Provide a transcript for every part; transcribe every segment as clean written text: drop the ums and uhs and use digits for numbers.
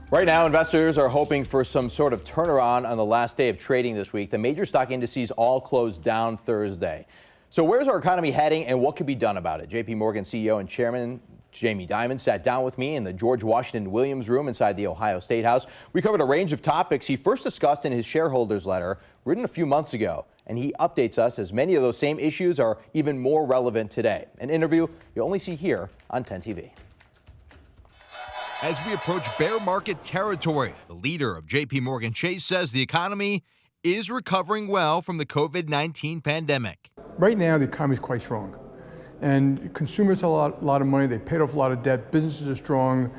Right now, investors are hoping for some sort of turnaround on the last day of trading this week. The major stock indices all closed down Thursday. So where's our economy heading and what can be done about it? JPMorgan CEO and Chairman Dimon sat down with me in the George Washington Williams room inside the Ohio State House. We covered a range of topics he first discussed in his shareholders letter written a few months ago. And he updates us as many of those same issues are even more relevant today. An interview you'll only see here on 10 TV. As we approach bear market territory, the leader of JPMorgan Chase says the economy is recovering well from the COVID-19 pandemic. Right now, the economy is quite strong. And consumers have a lot of money, they paid off a lot of debt, businesses are strong,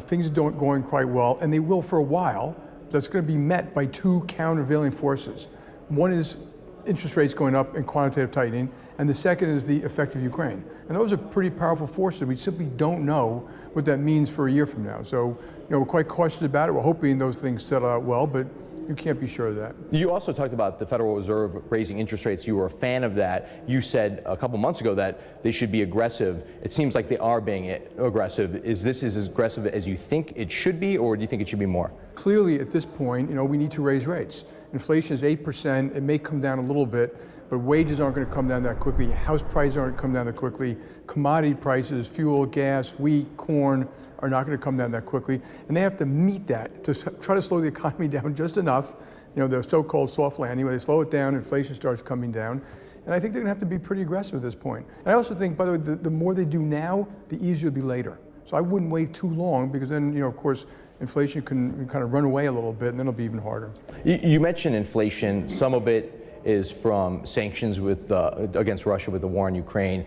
things are going quite well, and they will for a while. That's going to be met by two countervailing forces. One is interest rates going up and quantitative tightening, and the second is the effect of Ukraine. And those are pretty powerful forces. We simply don't know what that means for a year from now. So, we're quite cautious about it. We're hoping those things settle out well, but you can't be sure of that. You also talked about the Federal Reserve raising interest rates. You were a fan of that. You said a couple months ago that they should be aggressive. It seems like they are being aggressive. Is this as aggressive as you think it should be, or do you think it should be more? Clearly, at this point, we need to raise rates. Inflation is 8%. It may come down a little bit, but wages aren't going to come down that quickly. House prices aren't going to come down that quickly. Commodity prices, fuel, gas, wheat, corn, are not going to come down that quickly. And they have to meet that to try to slow the economy down just enough, the so-called soft landing, where they slow it down, inflation starts coming down. And I think they're going to have to be pretty aggressive at this point. And I also think, by the way, the more they do now, the easier it'll be later. So I wouldn't wait too long, because then, of course, inflation can kind of run away a little bit, and then it'll be even harder. You mentioned inflation. Some of it is from sanctions against Russia with the war in Ukraine.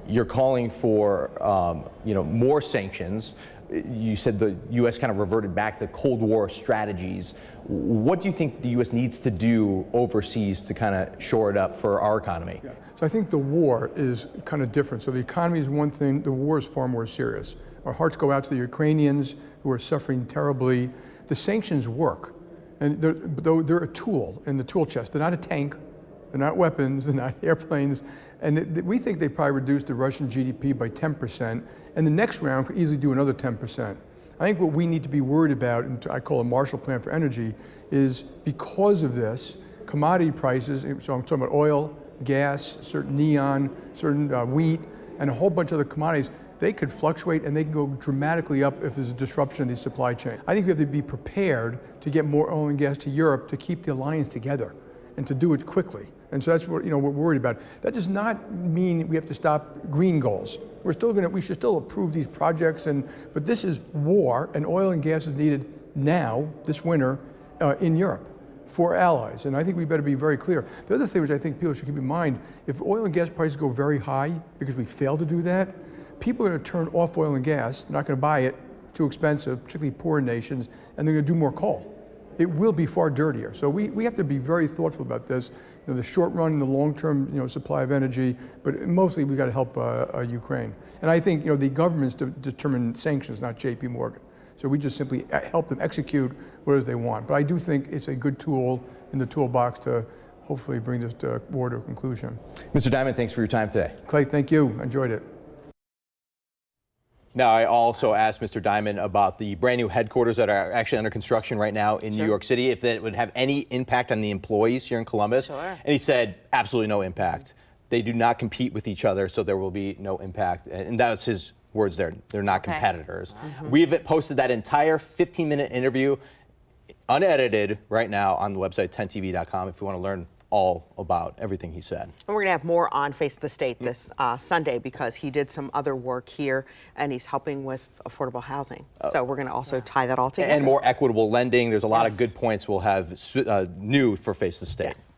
You're calling for more sanctions. You said the U.S. kind of reverted back to Cold War strategies. What do you think the U.S. needs to do overseas to kind of shore it up for our economy? Yeah. So I think the war is kind of different. So the economy is one thing. The war is far more serious. Our hearts go out to the Ukrainians who are suffering terribly. The sanctions work, and they're a tool in the tool chest. They're not a tank. They're not weapons, they're not airplanes. And we think they probably reduced the Russian GDP by 10%, and the next round could easily do another 10%. I think what we need to be worried about, and I call a Marshall Plan for energy, is because of this, commodity prices, so I'm talking about oil, gas, certain neon, certain wheat, and a whole bunch of other commodities, they could fluctuate and they can go dramatically up if there's a disruption in the supply chain. I think we have to be prepared to get more oil and gas to Europe to keep the alliance together and to do it quickly. And so that's what we're worried about. That does not mean we have to stop green goals. We should still approve these projects, but this is war, and oil and gas is needed now, this winter, in Europe for allies. And I think we better be very clear. The other thing which I think people should keep in mind, if oil and gas prices go very high because we fail to do that, people are going to turn off oil and gas, not going to buy it, too expensive, particularly poor nations, and they're going to do more coal. It will be far dirtier. So we have to be very thoughtful about this. The short run and the long term supply of energy, but mostly we've got to help Ukraine. And I think the governments determine sanctions, not JPMorgan. So we just simply help them execute what it is they want. But I do think it's a good tool in the toolbox to hopefully bring this war to a conclusion. Mr. Dimon, thanks for your time today. Clay, thank you. I enjoyed it. Now, I also asked Mr. Dimon about the brand new headquarters that are actually under construction right now in New York City, if that would have any impact on the employees here in Columbus. Sure. And he said, absolutely no impact. They do not compete with each other, so there will be no impact. And that was his words there. They're not competitors. We've posted that entire 15-minute interview, unedited, right now on the website 10tv.com if you want to learn all about everything he said. And we're going to have more on Face the State this Sunday, because he did some other work here and he's helping with affordable housing. So we're going to also tie that all together. And more equitable lending. There's a lot of good points we'll have new for Face the State. Yes.